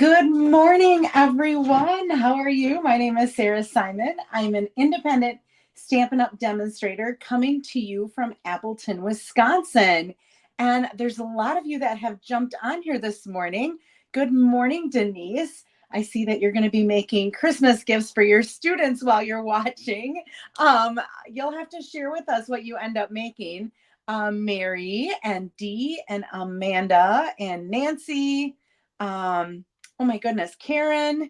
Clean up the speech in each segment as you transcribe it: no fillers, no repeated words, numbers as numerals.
Good morning, everyone. How are you? My name is Sarah Simon. I'm an independent Stampin' Up! Demonstrator coming to you from Appleton, Wisconsin. And there's a lot of you that have jumped on here this morning. Good morning, Denise. I see that you're going to be making Christmas gifts for your students while you're watching. You'll have to share with us what you end up making. Mary and Dee and Amanda and Nancy. Oh my goodness, Karen,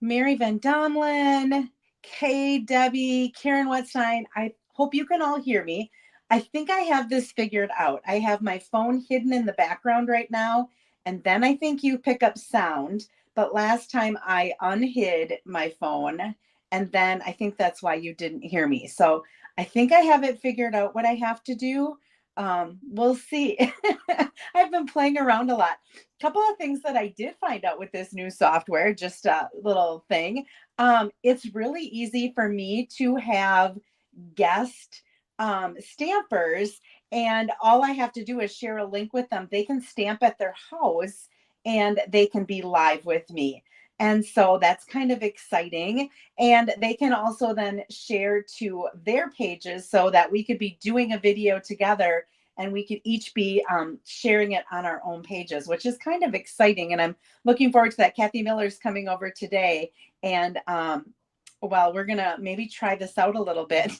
Mary Van Domlin, Kay, Debbie, Karen Wetstein. I hope you can all hear me. I think I have this figured out. I have my phone hidden in the background right now, and then I think you pick up sound. But last time I unhid my phone, and then I think that's why you didn't hear me. So I think I have it figured out what I have to do. We'll see. I've been playing around a lot. Couple of things that I did find out with this new software, just a little thing. It's really easy for me to have guest stampers, and all I have to do is share a link with them. They can stamp at their house and they can be live with me. And so that's kind of exciting. And they can also then share to their pages so that we could be doing a video together and we could each be sharing it on our own pages, which is kind of exciting. And I'm looking forward to that. Kathy Miller's coming over today. And well, we're going to maybe try this out a little bit.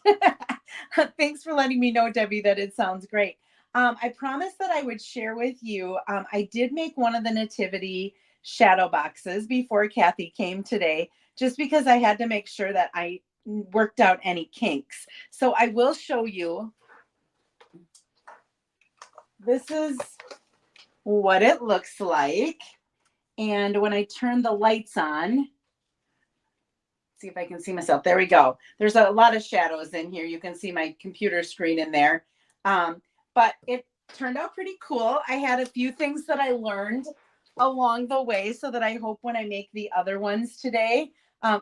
Thanks for letting me know, Debbie, that it sounds great. I promised that I would share with you. I did make one of the nativity shadow boxes before Kathy came today, just because I had to make sure that I worked out any kinks. So I will show you. This is what it looks like. And when I turn the lights on, see if I can see myself. There we go. There's a lot of shadows in here. You can see my computer screen in there. But it turned out pretty cool. I had a few things that I learned along the way so that I hope when I make the other ones today,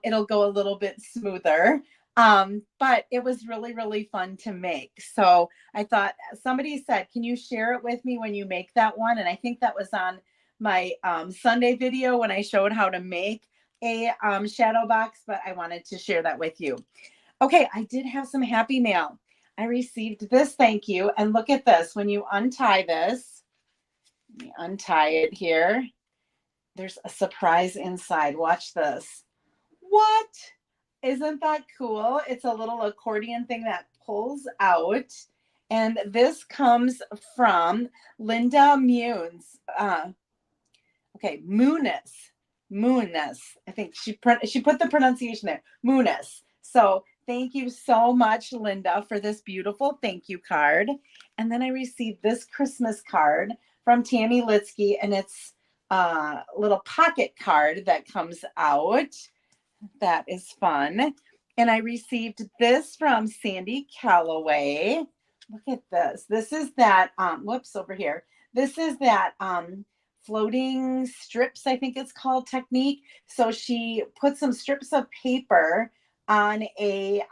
it'll go a little bit smoother. But it was really, really fun to make. So I thought somebody said, can you share it with me when you make that one? And I think that was on my Sunday video when I showed how to make a shadow box, but I wanted to share that with you. Okay, I did have some happy mail. I received this thank you. And look at this. When you untie this, let me untie it here. There's a surprise inside. Watch this. What? Isn't that cool? It's a little accordion thing that pulls out. And this comes from Linda Munes. Okay, Muniz. I think she put the pronunciation there. Muniz. So thank you so much, Linda, for this beautiful thank you card. And then I received this Christmas card from Tammy Litsky, and it's a little pocket card that comes out. That is fun. And I received this from Sandy Calloway. Look at this. This is that, whoops, over here. This is that floating strips, I think it's called, technique. So she put some strips of paper on a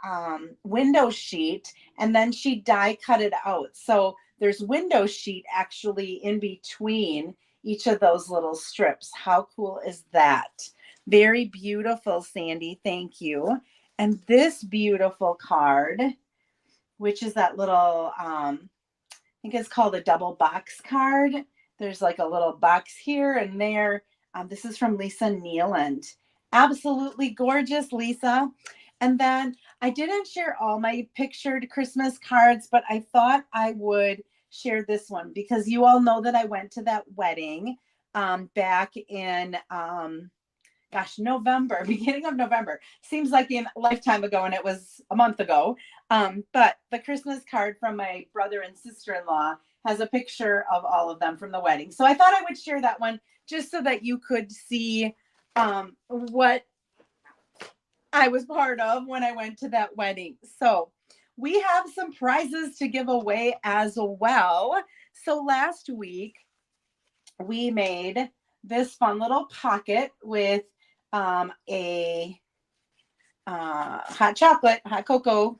window sheet, and then she die cut it out. So there's window sheet actually in between each of those little strips. How cool is that? Very beautiful, Sandy. Thank you. And this beautiful card, which is that little, I think it's called a double box card. There's like a little box here and there. This is from Lisa Nealand. Absolutely gorgeous, Lisa. And then I didn't share all my pictured Christmas cards, but I thought I would share this one because you all know that I went to that wedding back in November, beginning of November. Seems like a lifetime ago, and it was a month ago. But the Christmas card from my brother and sister-in-law has a picture of all of them from the wedding. So I thought I would share that one just so that you could see what I was part of when I went to that wedding. So we have some prizes to give away as well. So last week we made this fun little pocket with a hot chocolate, hot cocoa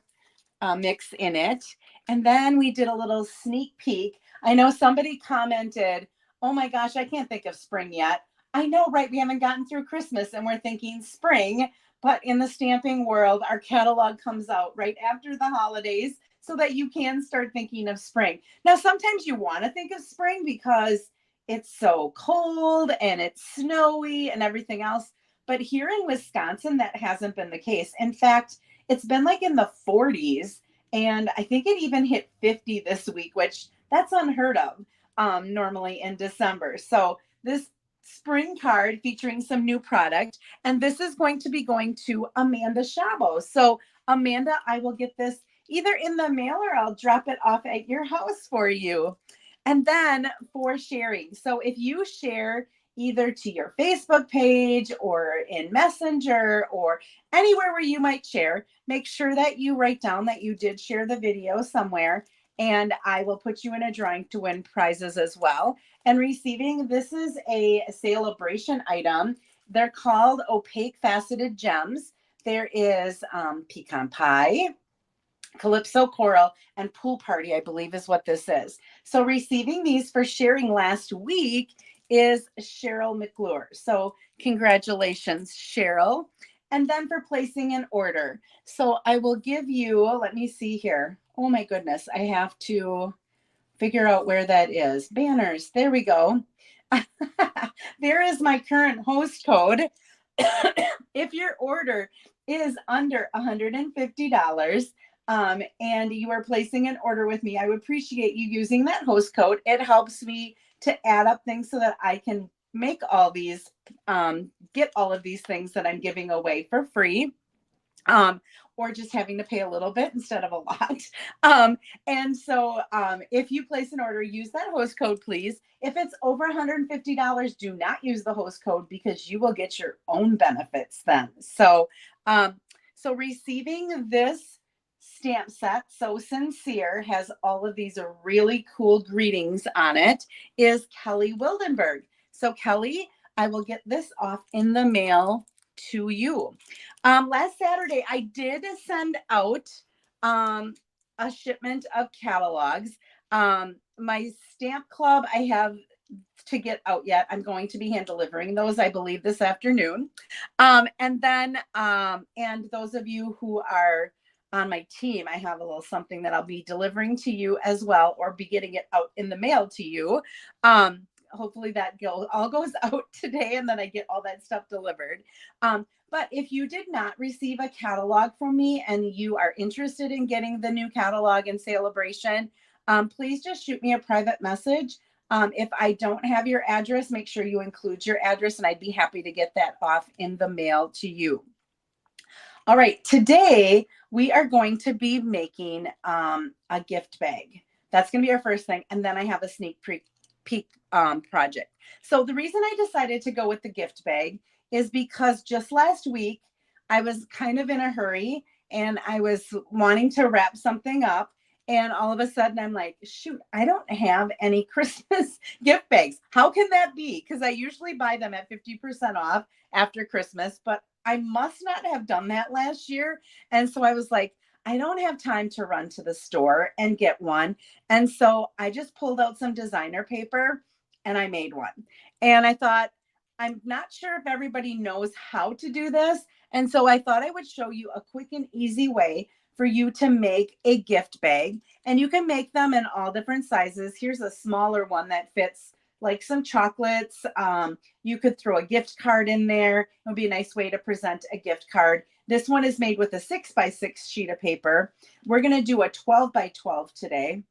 mix in it. And then we did a little sneak peek. I know somebody commented, oh my gosh, I can't think of spring yet. I know, right? We haven't gotten through Christmas and we're thinking spring, but in the stamping world, our catalog comes out right after the holidays so that you can start thinking of spring. Now, sometimes you want to think of spring because it's so cold and it's snowy and everything else. But here in Wisconsin, that hasn't been the case. In fact, it's been like in the 40s, and I think it even hit 50 this week, which that's unheard of normally in December. So this spring card featuring some new product, and this is going to be going to Amanda Shabo. So Amanda, I will get this either in the mail or I'll drop it off at your house for you. And then for sharing. So if you share either to your Facebook page or in Messenger or anywhere where you might share, make sure that you write down that you did share the video somewhere, and I will put you in a drawing to win prizes as well. And receiving, this is a celebration item. They're called opaque faceted gems. There is pecan pie, Calypso Coral, and Pool Party, I believe is what this is. So receiving these for sharing last week is Cheryl McClure. So congratulations, Cheryl. And then for placing an order. So I will give you, let me see here. Oh my goodness, I have to figure out where that is. Banners, there we go. There is my current host code. If your order is under $150 and you are placing an order with me, I would appreciate you using that host code. It helps me to add up things so that I can make all these, get all of these things that I'm giving away for free. Or just having to pay a little bit instead of a lot. And so if you place an order, use that host code, please. If it's over $150, do not use the host code because you will get your own benefits then. So, so receiving this stamp set, So Sincere, has all of these really cool greetings on it, is Kelly Wildenberg. So Kelly, I will get this off in the mail to you. Last Saturday, I did send out a shipment of catalogs. My stamp club, I have to get out yet. I'm going to be hand delivering those, I believe, this afternoon. And then, and those of you who are on my team, I have a little something that I'll be delivering to you as well, or be getting it out in the mail to you. Hopefully that all goes out today and then I get all that stuff delivered. But if you did not receive a catalog from me and you are interested in getting the new catalog and celebration, please just shoot me a private message. If I don't have your address, make sure you include your address and I'd be happy to get that off in the mail to you. All right, today we are going to be making a gift bag. That's going to be our first thing. And then I have a sneak peek project. So the reason I decided to go with the gift bag is because just last week I was kind of in a hurry and I was wanting to wrap something up. And all of a sudden I'm like, shoot, I don't have any Christmas gift bags. How can that be? Because I usually buy them at 50% off after Christmas, but I must not have done that last year. And so I was like, I don't have time to run to the store and get one. And so I just pulled out some designer paper and I made one. And I thought, I'm not sure if everybody knows how to do this. And so I thought I would show you a quick and easy way for you to make a gift bag. And you can make them in all different sizes. Here's a smaller one that fits like some chocolates. You could throw a gift card in there. It would be a nice way to present a gift card. This one is made with a 6x6 sheet of paper. We're going to do a 12x12 today,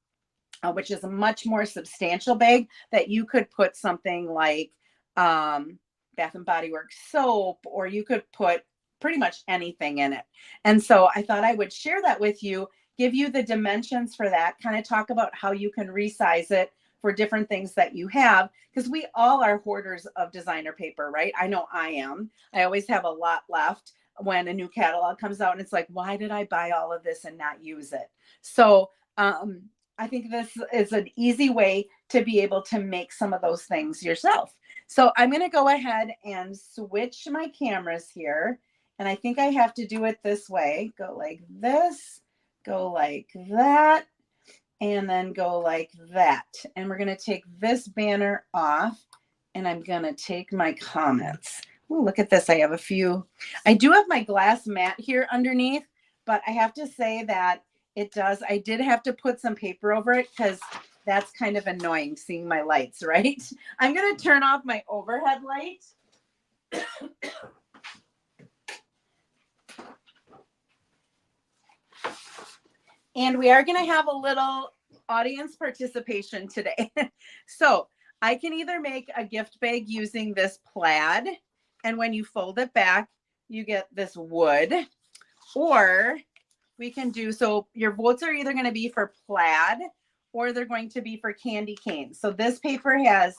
which is a much more substantial bag that you could put something like Bath and Body Works soap, or you could put pretty much anything in it. And so I thought I would share that with you, give you the dimensions for that, kind of talk about how you can resize it for different things that you have, because we all are hoarders of designer paper, right? I know I am. I always have a lot left when a new catalog comes out and it's like, why did I buy all of this and not use it? So I think this is an easy way to be able to make some of those things yourself. So I'm going to go ahead and switch my cameras here. And I think I have to do it this way. Go like this, go like that, and then go like that. And we're going to take this banner off and I'm going to take my comments. Ooh, look at this. I have a few. I do have my glass mat here underneath, but I have to say that I did have to put some paper over it because that's kind of annoying seeing my lights, right? I'm going to turn off my overhead light. And we are going to have a little audience participation today. So I can either make a gift bag using this plaid, and when you fold it back, you get this wood, or we can do, so your votes are either going to be for plaid or they're going to be for candy canes. So this paper has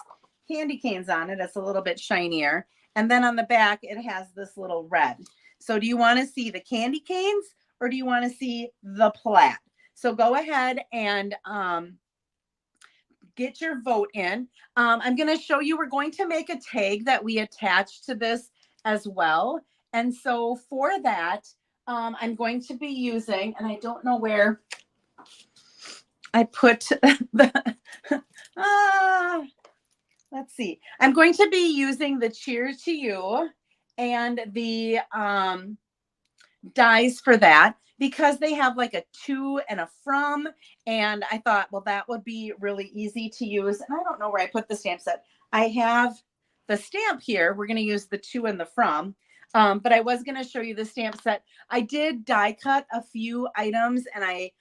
candy canes on it. It's a little bit shinier. And then on the back, it has this little red. So do you want to see the candy canes or do you want to see the plaid? So go ahead and get your vote in. I'm going to show you, we're going to make a tag that we attach to this as well. And so for that, I'm going to be using, and I don't know where I put the, let's see. I'm going to be using the Cheers to You and the dies for that because they have like a to and a from. And I thought, well, that would be really easy to use. And I don't know where I put the stamp set. I have the stamp here. We're going to use the to and the from. But I was going to show you the stamp set. I did die cut a few items and I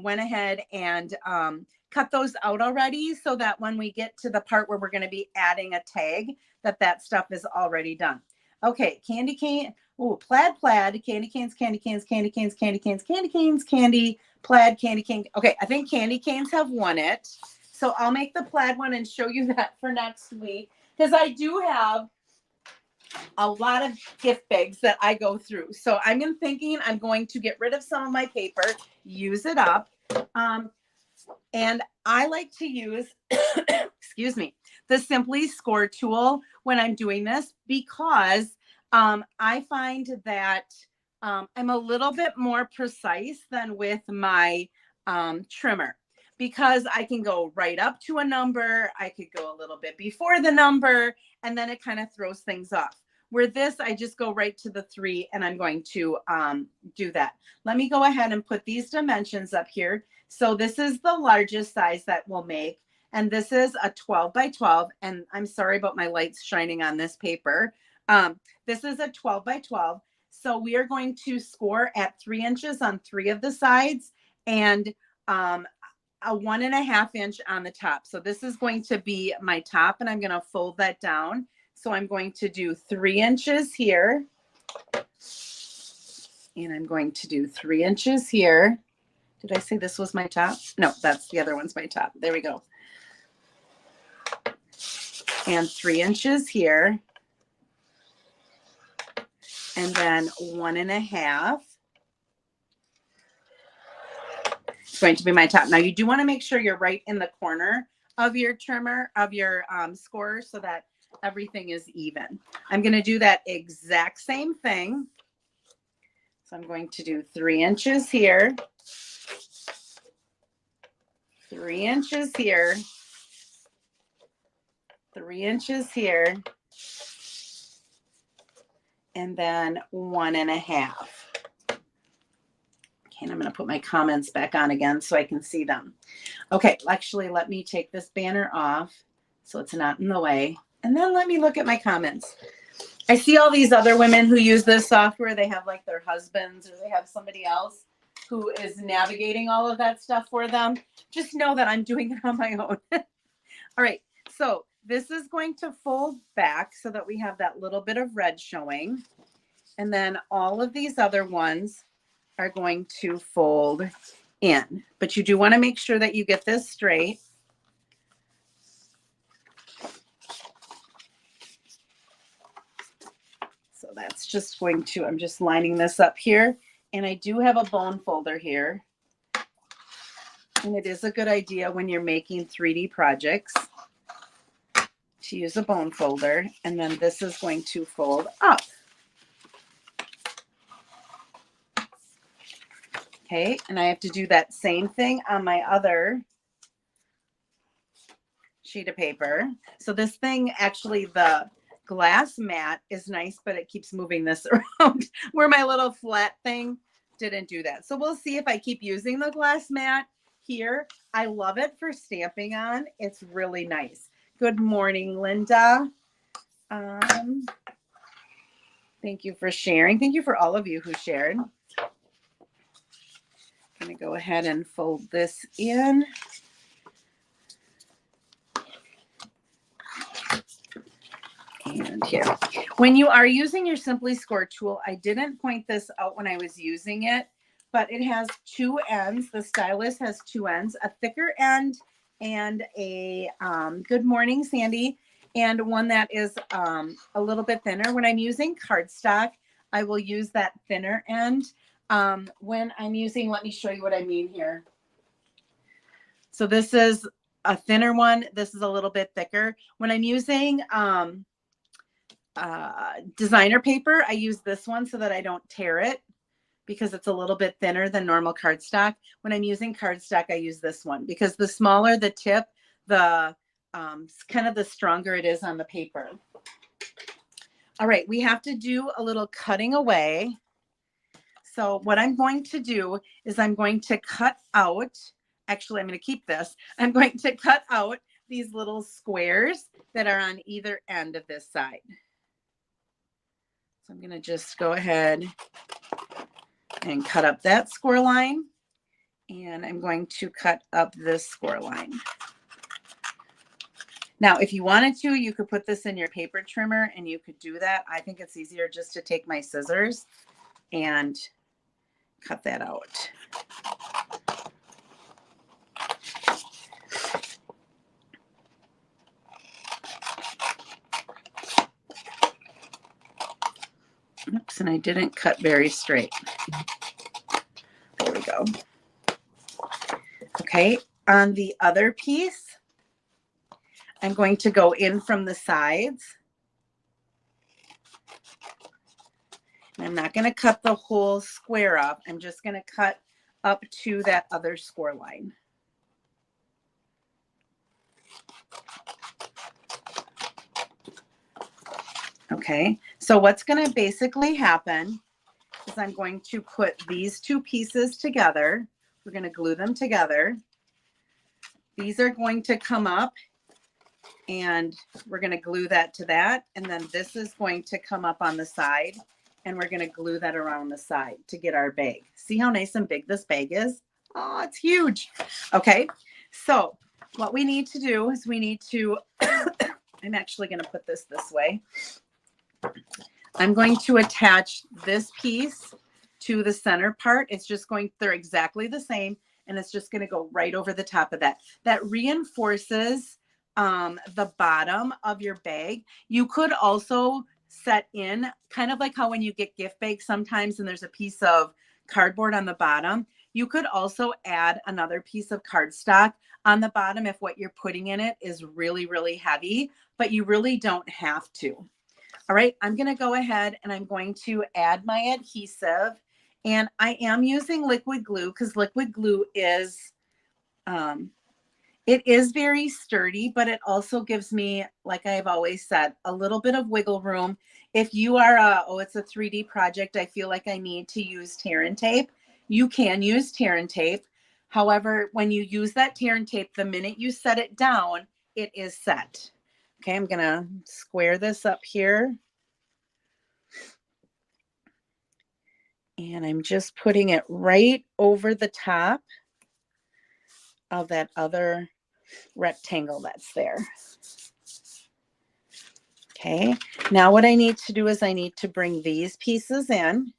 went ahead and cut those out already so that when we get to the part where we're going to be adding a tag, that stuff is already done. Okay, candy cane. Ooh, plaid, candy canes, candy canes, candy canes, candy canes, candy canes, candy, plaid, candy cane. Okay, I think candy canes have won it. So I'll make the plaid one and show you that for next week because I do have a lot of gift bags that I go through. So I'm thinking I'm going to get rid of some of my paper, use it up. And I like to use, excuse me, the Simply Score tool when I'm doing this because I find that I'm a little bit more precise than with my trimmer because I can go right up to a number. I could go a little bit before the number, and then it kind of throws things off. Where this, I just go right to the 3 and I'm going to do that. Let me go ahead and put these dimensions up here. So this is the largest size that we'll make. And this is a 12 by 12. And I'm sorry about my lights shining on this paper. This is a 12 by 12. So we are going to score at 3 inches on 3 of the sides and a 1.5 inch on the top. So this is going to be my top and I'm going to fold that down. So I'm going to do 3 inches here. And I'm going to do 3 inches here. Did I say this was my top? No, that's the other one's my top. There we go. And 3 inches here. And then 1.5. It's going to be my top. Now you do want to make sure you're right in the corner of your trimmer, of your score so that everything is even. I'm going to do that exact same thing. So I'm going to do 3 inches here, 3 inches here, 3 inches here, and then 1.5. Okay, and I'm going to put my comments back on again so I can see them. Okay, actually, let me take this banner off so it's not in the way. And then let me look at my comments. I see all these other women who use this software. They have like their husbands or they have somebody else who is navigating all of that stuff for them. Just know that I'm doing it on my own. All right, so this is going to fold back so that we have that little bit of red showing. And then all of these other ones are going to fold in. But you do want to make sure that you get this straight. So that's just going to, I'm just lining this up here. And I do have a bone folder here. And it is a good idea when you're making 3D projects to use a bone folder. And then this is going to fold up. Okay, and I have to do that same thing on my other sheet of paper. So this thing, actually the glass mat is nice, but it keeps moving this around where my little flat thing didn't do that. So we'll see if I keep using the glass mat here. I love it for stamping on. It's really nice. Good morning, Linda. Thank you for sharing. Thank you for all of you who shared. I'm going to go ahead and fold this in. And here, when you are using your Simply Score tool, I didn't point this out when I was using it, but it has two ends. The stylus has two ends, a thicker end and a good morning, Sandy, and one that is a little bit thinner. When I'm using cardstock, I will use that thinner end. When I'm using, let me show you what I mean here. So this is a thinner one. This is a little bit thicker. When I'm using designer paper, I use this one so that I don't tear it because it's a little bit thinner than normal cardstock. When I'm using cardstock, I use this one because the smaller the tip, the kind of the stronger it is on the paper. All right, we have to do a little cutting away. So what I'm going to do is I'm going to cut out, actually I'm going to keep this, I'm going to cut out these little squares that are on either end of this side. So I'm going to just go ahead and cut up that score line, and I'm going to cut up this score line. Now, if you wanted to, you could put this in your paper trimmer and you could do that. I think it's easier just to take my scissors and cut that out. Oops, and I didn't cut very straight. There we go. Okay, on the other piece, I'm going to go in from the sides. And I'm not going to cut the whole square up. I'm just going to cut up to that other score line. Okay, so what's going to basically happen is I'm going to put these two pieces together. We're going to glue them together. These are going to come up and we're going to glue that to that. And then this is going to come up on the side and we're going to glue that around the side to get our bag. See how nice and big this bag is? Oh, it's huge. Okay, so what we need to do is we need to, I'm actually going to put this way. I'm going to attach this piece to the center part. It's just going, they're exactly the same, and it's just going to go right over the top of that. That reinforces the bottom of your bag. You could also set in, kind of like how when you get gift bags sometimes and there's a piece of cardboard on the bottom, you could also add another piece of cardstock on the bottom if what you're putting in it is really, really heavy, but you really don't have to. All right, I'm going to go ahead and I'm going to add my adhesive, and I am using liquid glue because liquid glue is, it is very sturdy, but it also gives me, like I've always said, a little bit of wiggle room. If you are, oh, it's a 3D project, I feel like I need to use tear and tape. You can use tear and tape. However, when you use that tear and tape, the minute you set it down, it is set. Okay, I'm going to square this up here. And I'm just putting it right over the top of that other rectangle that's there. Okay, now what I need to do is I need to bring these pieces in.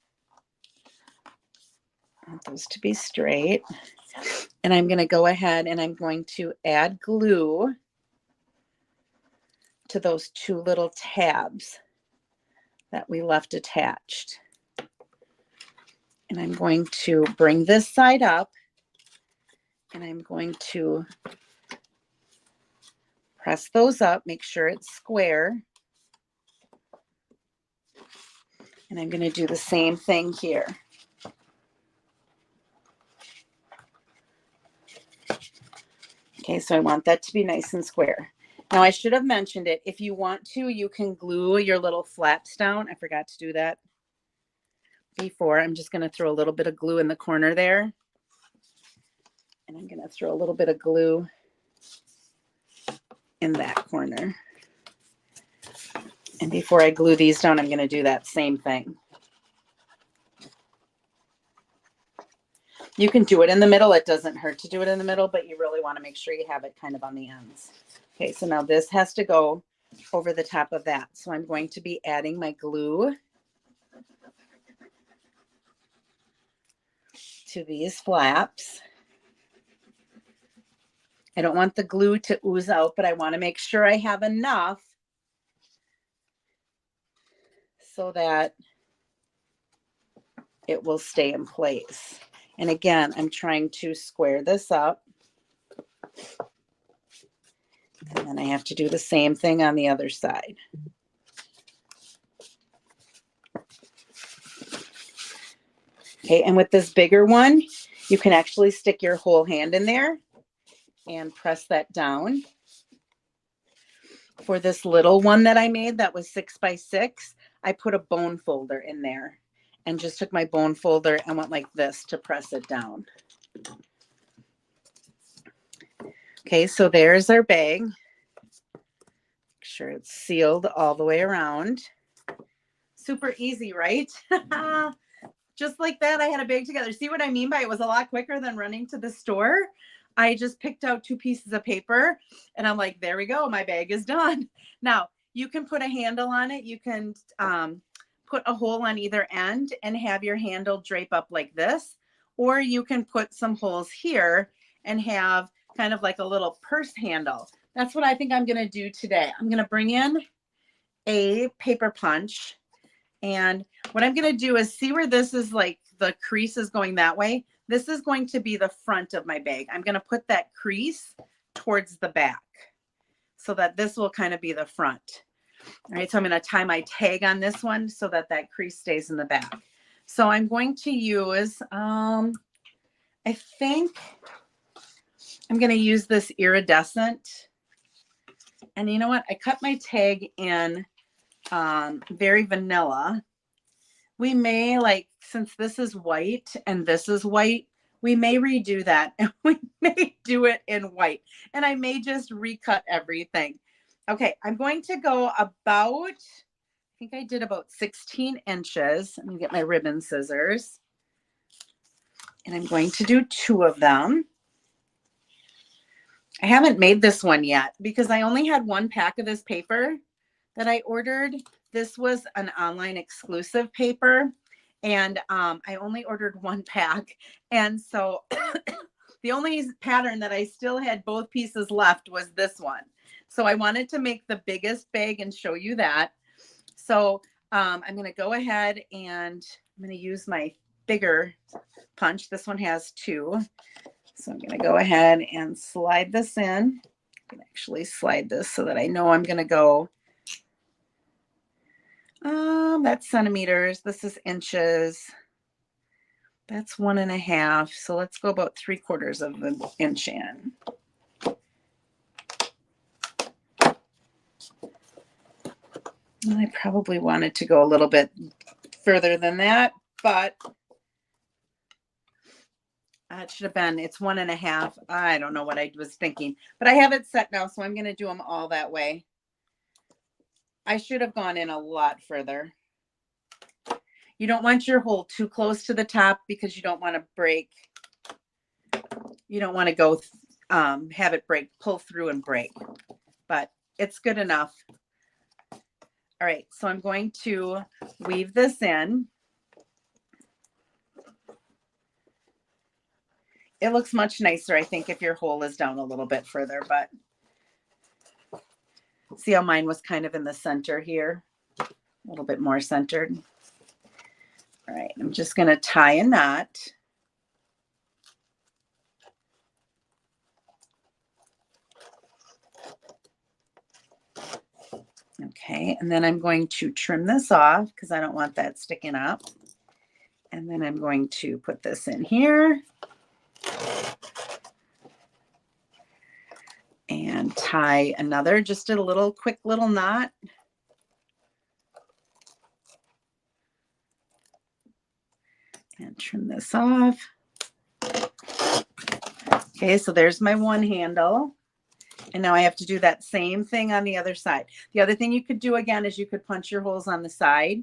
I want those to be straight. And I'm going to go ahead and I'm going to add glue to those two little tabs that we left attached. And I'm going to bring this side up and I'm going to press those up, make sure it's square. And I'm going to do the same thing here. Okay, so I want that to be nice and square. Now I should have mentioned it. If you want to, you can glue your little flaps down. I forgot to do that before. I'm just going to throw a little bit of glue in the corner there. And I'm going to throw a little bit of glue in that corner. And before I glue these down, I'm going to do that same thing. You can do it in the middle. It doesn't hurt to do it in the middle, but you really want to make sure you have it kind of on the ends. Okay, so now this has to go over the top of that. So I'm going to be adding my glue to these flaps. I don't want the glue to ooze out, but I want to make sure I have enough so that it will stay in place. And again, I'm trying to square this up. And then I have to do the same thing on the other side. Okay, and with this bigger one, you can actually stick your whole hand in there and press that down. For this little one that I made that was 6 by 6, I put a bone folder in there and just took my bone folder and went like this to press it down. Okay, so there's our bag. Make sure it's sealed all the way around. Super easy, right? Just like that, I had a bag together. See what I mean by it was a lot quicker than running to the store? I just picked out 2 pieces of paper and I'm like, there we go. My bag is done. Now, you can put a handle on it. You can put a hole on either end and have your handle drape up like this. Or you can put some holes here and have kind of like a little purse handle. That's what I think I'm going to do today. I'm going to bring in a paper punch. And what I'm going to do is see where this is like the crease is going that way. This is going to be the front of my bag. I'm going to put that crease towards the back so that this will kind of be the front. All right, so I'm going to tie my tag on this one so that that crease stays in the back. So I'm going to use, I think I'm going to use this iridescent. And you know what? I cut my tag in very vanilla. We may, like, since this is white and this is white, we may redo that and we may do it in white. And I may just recut everything. Okay, I'm going to go about, I think I did about 16 inches. I'm going to get my ribbon scissors. And I'm going to do 2 of them. I haven't made this one yet because I only had 1 pack of this paper that I ordered. This was an online exclusive paper and I only ordered 1 pack. And so the only pattern that I still had both pieces left was this one. So I wanted to make the biggest bag and show you that. So I'm going to go ahead and I'm going to use my bigger punch. This one has 2. So I'm going to go ahead and slide this in. I can actually slide this so that I know I'm going to go. That's centimeters. This is inches. That's 1.5. So let's go about 3/4 of an inch in. And I probably wanted to go a little bit further than that, but it should have been, it's 1.5. I don't know what I was thinking, but I have it set now. So I'm going to do them all that way. I should have gone in a lot further. You don't want your hole too close to the top because you don't want to break. You don't want to go have it break, pull through and break, but it's good enough. All right, so I'm going to weave this in. It looks much nicer, I think, if your hole is down a little bit further, but see how mine was kind of in the center here, a little bit more centered. All right, I'm just going to tie a knot. Okay, and then I'm going to trim this off because I don't want that sticking up. And then I'm going to put this in here. And tie another, just a little quick little knot. And trim this off. Okay, so there's my one handle. And now I have to do that same thing on the other side. The other thing you could do again is you could punch your holes on the side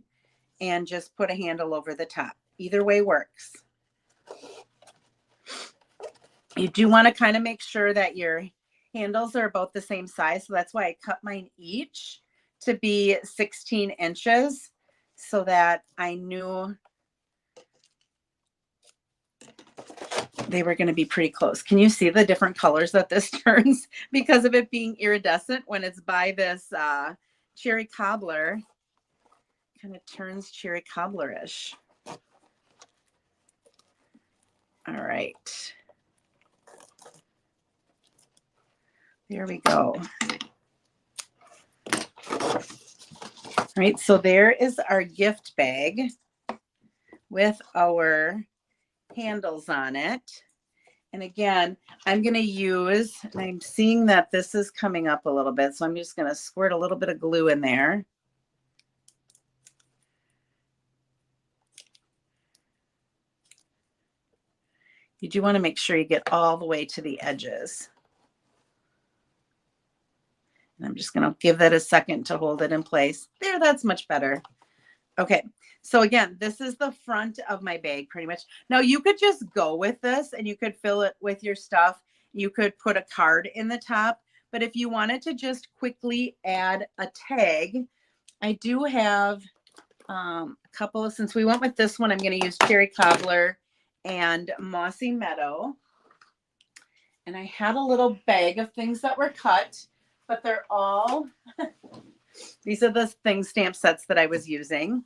and just put a handle over the top. Either way works. You do want to kind of make sure that your handles are about the same size. So that's why I cut mine each to be 16 inches so that I knew they were going to be pretty close. Can you see the different colors that this turns because of it being iridescent when it's by this cherry cobbler? Kind of turns cherry cobbler-ish. All right. There we go. All right, so there is our gift bag with our handles on it. And again, I'm going to use, and I'm seeing that this is coming up a little bit, so I'm just going to squirt a little bit of glue in there. You do want to make sure you get all the way to the edges. And I'm just going to give that a second to hold it in place. There, that's much better. Okay, so again, this is the front of my bag pretty much. Now you could just go with this and you could fill it with your stuff. You could put a card in the top, but if you wanted to just quickly add a tag, I do have a couple of, since we went with this one, I'm going to use Cherry Cobbler and Mossy Meadow. And I had a little bag of things that were cut, but they're all, these are the thing stamp sets that I was using.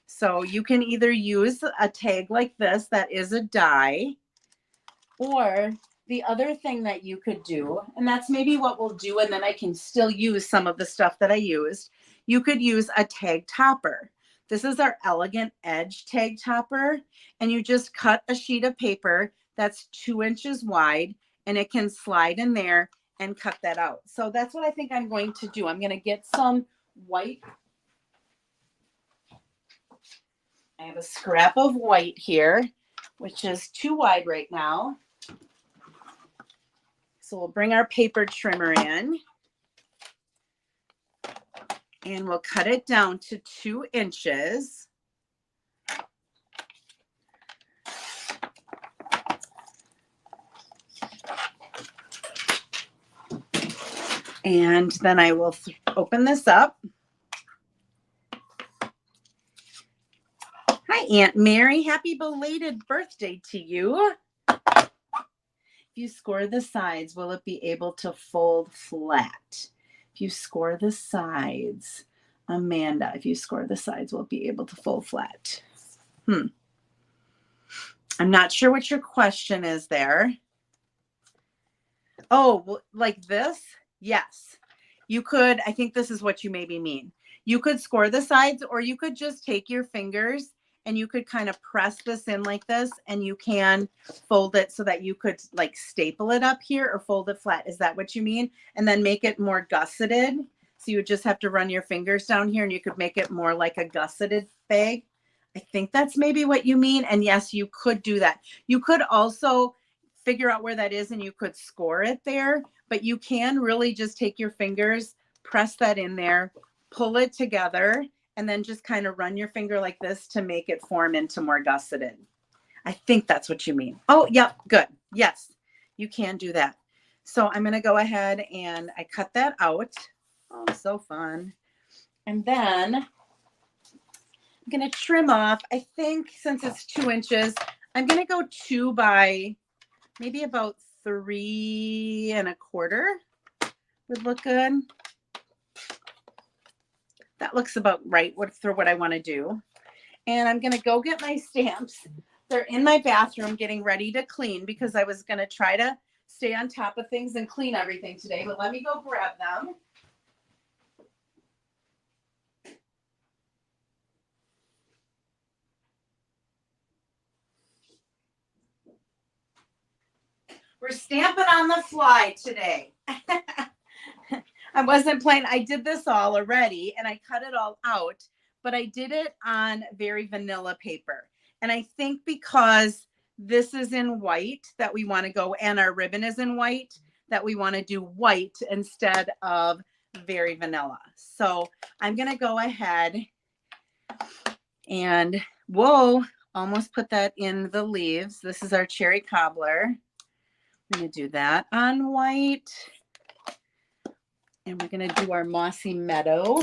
So you can either use a tag like this that is a die, or the other thing that you could do, and that's maybe what we'll do, and then I can still use some of the stuff that I used. You could use a tag topper. This is our Elegant Edge tag topper, and you just cut a sheet of paper that's 2 inches wide, and it can slide in there and cut that out. So that's what I think I'm going to do. I'm going to get some white. I have a scrap of white here, which is too wide right now. So we'll bring our paper trimmer in and we'll cut it down to 2 inches. And then I will open this up. Hi, Aunt Mary. Happy belated birthday to you. If you score the sides, will it be able to fold flat? If you score the sides, Amanda, if you score the sides, will it be able to fold flat? I'm not sure what your question is there. Oh, like this? Yes. You could, I think this is what you maybe mean. You could score the sides, or you could just take your fingers and you could kind of press this in like this, and you can fold it so that you could like staple it up here or fold it flat. Is that what you mean? And then make it more gusseted. So you would just have to run your fingers down here and you could make it more like a gusseted bag. I think that's maybe what you mean. And yes, you could do that. You could also figure out where that is and you could score it there, but you can really just take your fingers, press that in there, pull it together, and then just kind of run your finger like this to make it form into more gusseted. I think that's what you mean. Oh, yep, good. Yes, you can do that. So I'm going to go ahead and I cut that out. Oh, so fun. And then I'm going to trim off, I think since it's 2 inches, I'm going to go 2 by maybe about 3 1/4 would look good. That looks about right for what I want to do. And I'm going to go get my stamps. They're in my bathroom getting ready to clean because I was going to try to stay on top of things and clean everything today. But let me go grab them. We're stamping on the fly today. I wasn't planning. I did this all already and I cut it all out, but I did it on very vanilla paper. And I think because this is in white that we want to go, and our ribbon is in white, that we want to do white instead of very vanilla. So I'm going to go ahead and we'll almost put that in the leaves. This is our cherry cobbler. I'm going to do that on white. And we're going to do our mossy meadow.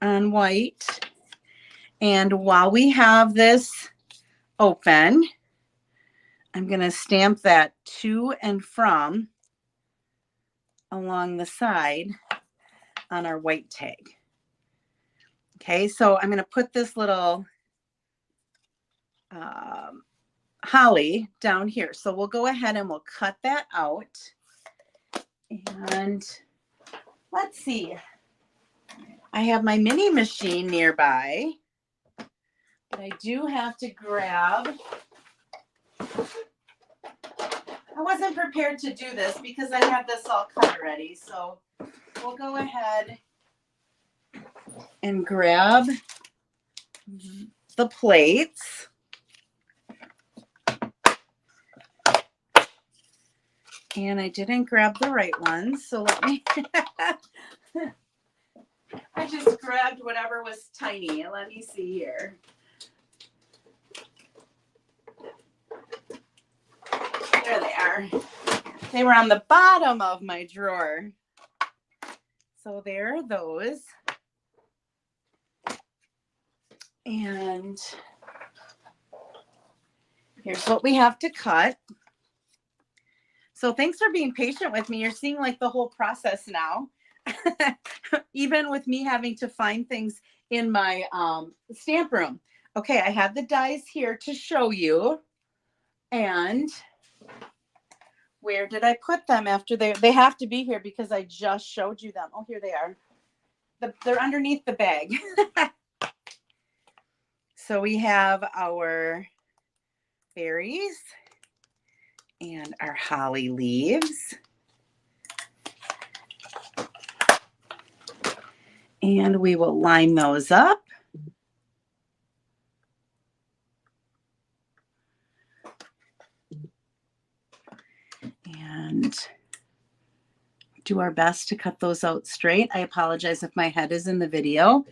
On white. And while we have this open, I'm going to stamp that to and from along the side on our white tag. Okay, so I'm going to put this little holly down here. So we'll go ahead and we'll cut that out. And let's see. I have my mini machine nearby, but I do have to grab. I wasn't prepared to do this because I had this all cut already. So we'll go ahead and grab the plates. And I didn't grab the right ones, so let me, I just grabbed whatever was tiny. Let me see here. There they are. They were on the bottom of my drawer. So there are those. And here's what we have to cut. So thanks for being patient with me. You're seeing like the whole process now. Even with me having to find things in my stamp room. Okay, I have the dies here to show you. And where did I put them after they have to be here because I just showed you them. Oh, here they are. They're underneath the bag. So we have our berries and our holly leaves. And we will line those up. And do our best to cut those out straight. I apologize if my head is in the video.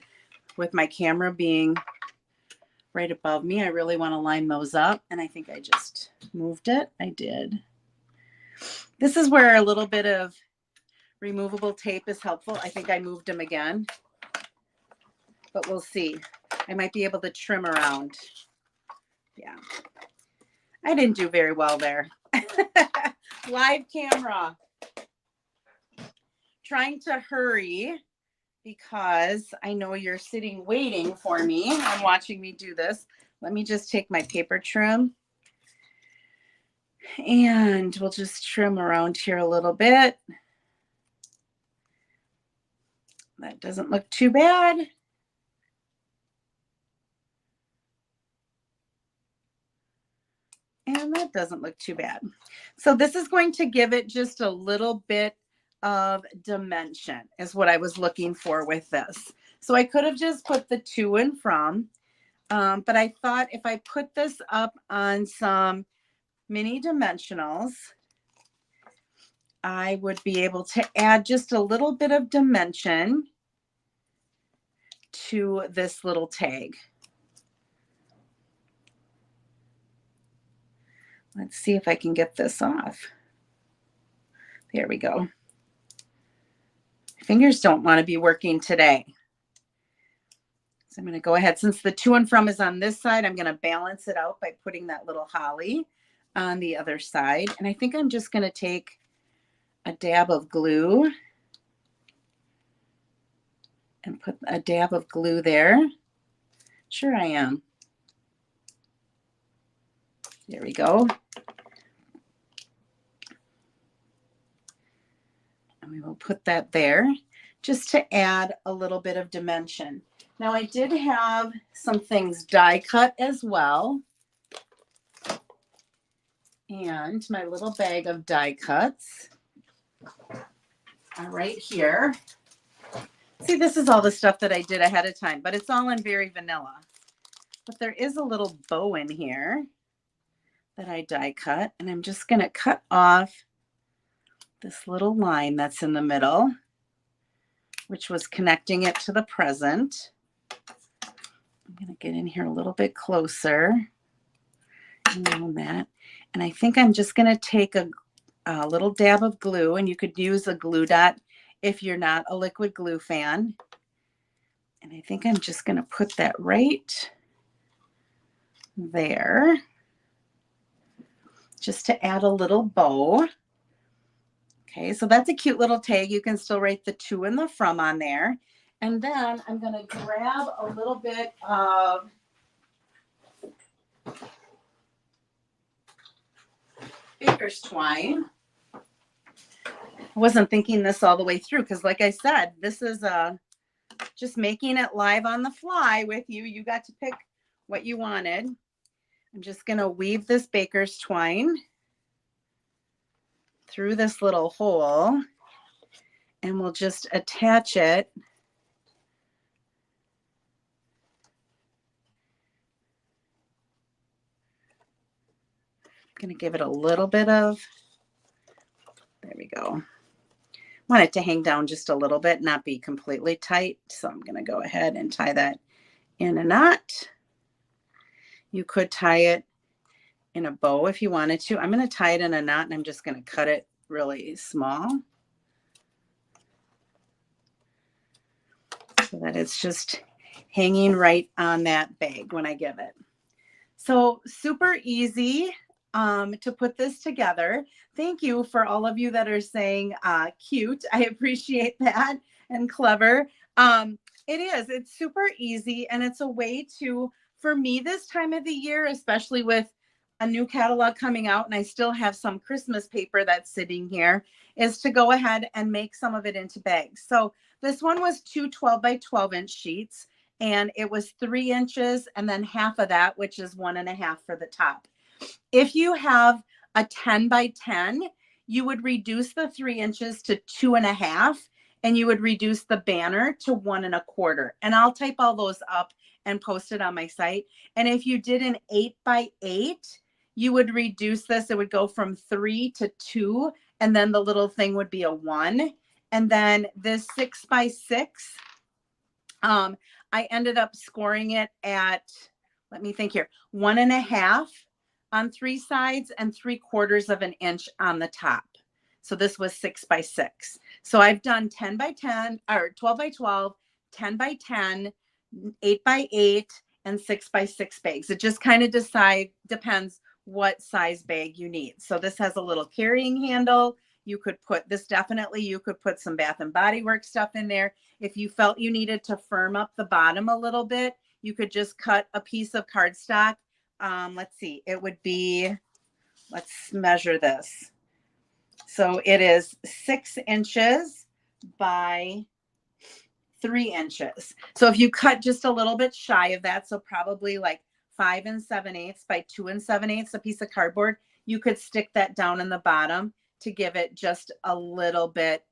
With my camera being right above me, I really want to line those up. And I think I just moved it. I did. This is where a little bit of removable tape is helpful. I think I moved them again. But we'll see. I might be able to trim around. Yeah. I didn't do very well there. Live camera. Trying to hurry because I know you're sitting waiting for me and watching me do this. Let me just take my paper trim and we'll just trim around here a little bit. That doesn't look too bad. And that doesn't look too bad. So this is going to give it just a little bit of dimension is what I was looking for with this. So I could have just put the to and from, but I thought if I put this up on some mini dimensionals, I would be able to add just a little bit of dimension to this little tag. Let's see if I can get this off. There we go. Fingers don't want to be working today. So I'm going to go ahead. Since the to and from is on this side, I'm going to balance it out by putting that little holly on the other side. And I think I'm just going to take a dab of glue and put a dab of glue there. Sure I am. There we go. And we will put that there just to add a little bit of dimension. Now I did have some things die cut as well. And my little bag of die cuts are right here. See, this is all the stuff that I did ahead of time, but it's all in very vanilla. But there is a little bow in here that I die cut, and I'm just going to cut off this little line that's in the middle, which was connecting it to the present. I'm going to get in here a little bit closer and that. And I think I'm just going to take a little dab of glue, and you could use a glue dot if you're not a liquid glue fan. And I think I'm just going to put that right there just to add a little bow. Okay, so that's a cute little tag. You can still write the to and the from on there. And then I'm going to grab a little bit of baker's twine. I wasn't thinking this all the way through because, like I said, this is just making it live on the fly with you. You got to pick what you wanted. I'm just going to weave this baker's twine through this little hole, and we'll just attach it going to give it a little bit of, there we go. Want it to hang down just a little bit, not be completely tight. So I'm going to go ahead and tie that in a knot. You could tie it in a bow if you wanted to. I'm going to tie it in a knot, and I'm just going to cut it really small so that it's just hanging right on that bag when I give it. So super easy to put this together. Thank you for all of you that are saying cute. I appreciate that, and clever. It's super easy, and it's a way to, for me this time of the year, especially with a new catalog coming out, and I still have some Christmas paper that's sitting here, is to go ahead and make some of it into bags. So this one was 2 12 by 12 inch sheets, and it was 3 inches, and then half of that, which is 1.5 for the top. If you have a 10 by 10, you would reduce the 3 inches to 2.5, and you would reduce the banner to 1.25. And I'll type all those up and post it on my site. And if you did an 8 by 8, you would reduce this. It would go from 3 to 2, and then the little thing would be a 1. And then this 6 by 6, I ended up scoring it at, let me think here, 1.5 on 3 sides and 3/4 of an inch on the top. So this was 6 by 6. So I've done 10 by 10 or 12 by 12, 10 by 10, 8 by 8, and 6 by 6 bags. It just kind of depends what size bag you need. So this has a little carrying handle. You could put this, definitely you could put some Bath and Body Works stuff in there. If you felt you needed to firm up the bottom a little bit, you could just cut a piece of cardstock. Let's see, it would be, let's measure this. So it is 6 inches by 3 inches. So if you cut just a little bit shy of that, so probably like 5 7/8 by 2 7/8, a piece of cardboard, you could stick that down in the bottom to give it just a little bit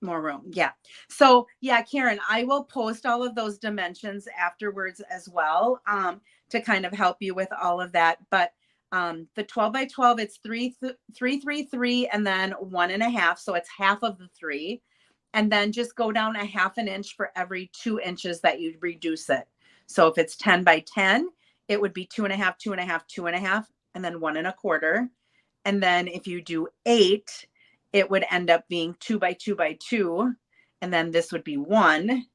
more room. Yeah. So yeah, Karen, I will post all of those dimensions afterwards as well to kind of help you with all of that. But the 12 by 12, it's 3, 3, 3, 3, and then 1.5. So it's half of the 3. And then just go down 1/2 inch for every 2 inches that you reduce it. So if it's 10 by 10, it would be 2.5, 2.5, 2.5, and then 1.25. And then if you do 8, it would end up being 2 by 2 by 2. And then this would be 1.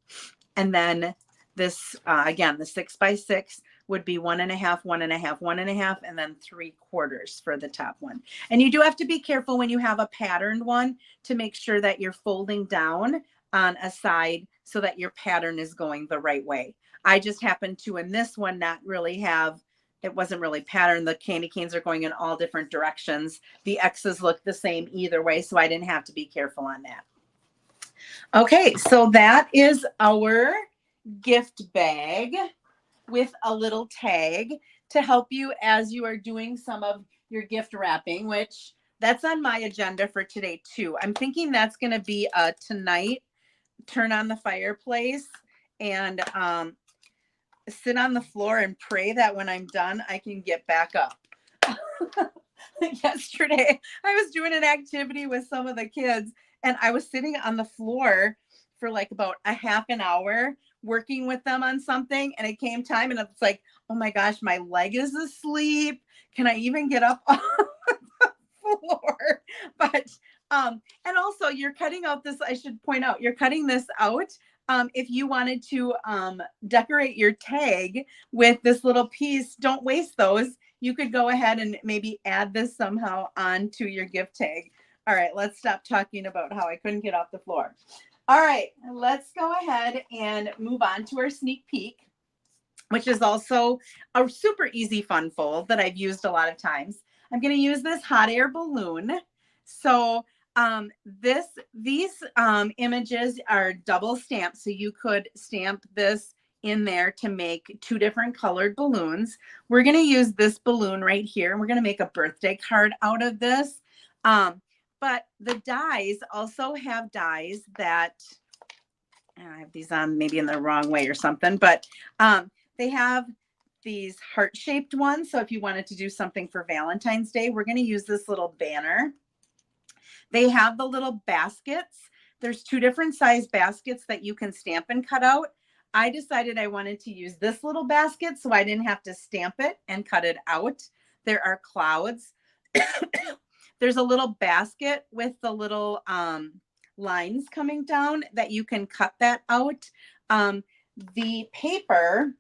And then this, again, the 6 by 6 would be 1.5, 1.5, 1.5, and then 3/4 for the top one. And you do have to be careful when you have a patterned one to make sure that you're folding down on a side so that your pattern is going the right way. I just happened to, in this one, not really have, it wasn't really patterned. The candy canes are going in all different directions. The X's look the same either way, so I didn't have to be careful on that. Okay, so that is our gift bag with a little tag to help you as you are doing some of your gift wrapping, which that's on my agenda for today too. I'm thinking that's going to be tonight, turn on the fireplace and sit on the floor and pray that when I'm done, I can get back up. Yesterday, I was doing an activity with some of the kids and I was sitting on the floor for like about a half an hour working with them on something. And it came time and it's like, oh my gosh, my leg is asleep. Can I even get up off the floor? But, and also you're cutting out this, I should point out, you're cutting this out. If you wanted to decorate your tag with this little piece, don't waste those. You could go ahead and maybe add this somehow onto your gift tag. All right, let's stop talking about how I couldn't get off the floor. All right, let's go ahead and move on to our sneak peek, which is also a super easy fun fold that I've used a lot of times. I'm going to use this hot air balloon. So these images are double stamped. So you could stamp this in there to make two different colored balloons. We're going to use this balloon right here. And we're going to make a birthday card out of this. But the dies also have dies that, I have these on maybe in the wrong way or something, but they have these heart-shaped ones. So if you wanted to do something for Valentine's Day, we're going to use this little banner. They have the little baskets. There's two different size baskets that you can stamp and cut out. I decided I wanted to use this little basket so I didn't have to stamp it and cut it out. There are clouds. There's a little basket with the little lines coming down that you can cut that out. The paper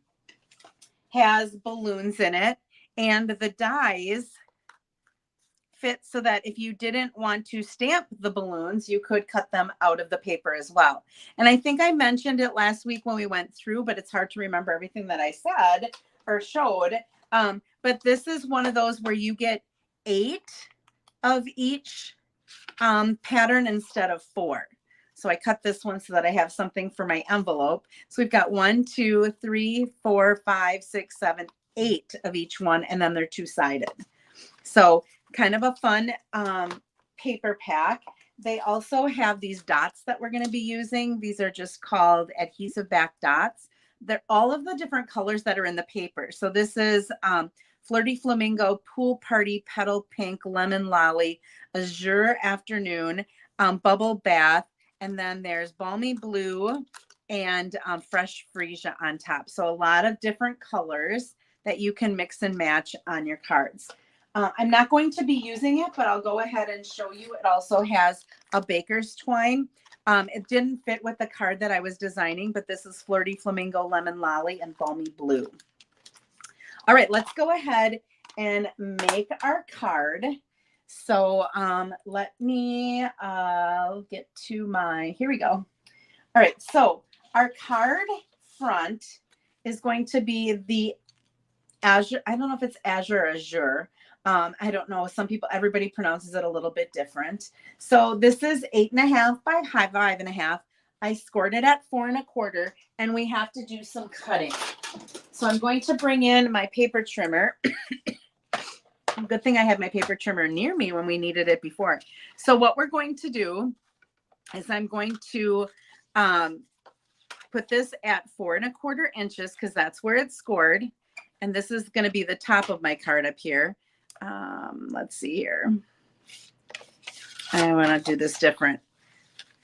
has balloons in it and the dies fit so that if you didn't want to stamp the balloons, you could cut them out of the paper as well. And I think I mentioned it last week when we went through, but it's hard to remember everything that I said or showed. But this is one of those where you get 8 of each pattern instead of 4. So I cut this one so that I have something for my envelope. So we've got 1, 2, 3, 4, 5, 6, 7, 8 of each one, and then they're two-sided. So kind of a fun paper pack. They also have these dots that we're going to be using. These are just called adhesive back dots. They're all of the different colors that are in the paper. So this is Flirty Flamingo, Pool Party, Petal Pink, Lemon Lolly, Azure Afternoon, Bubble Bath, and then there's Balmy Blue and Fresh Freesia on top. So a lot of different colors that you can mix and match on your cards. I'm not going to be using it, but I'll go ahead and show you. It also has a baker's twine. It didn't fit with the card that I was designing, but this is Flirty Flamingo, Lemon Lolly, and Balmy Blue. All right, let's go ahead and make our card. So let me get to my, here we go. All right, so our card front is going to be the Azure. I don't know if it's Azure or Azure. I don't know. Some people, everybody pronounces it a little bit different. So this is 8.5 by 5.5. I scored it at 4 1/4, and we have to do some cutting. So I'm going to bring in my paper trimmer. Good thing I had my paper trimmer near me when we needed it before. So what we're going to do is I'm going to put this at 4 1/4 inches because that's where it's scored. And this is going to be the top of my card up here. Let's see here. I want to do this different.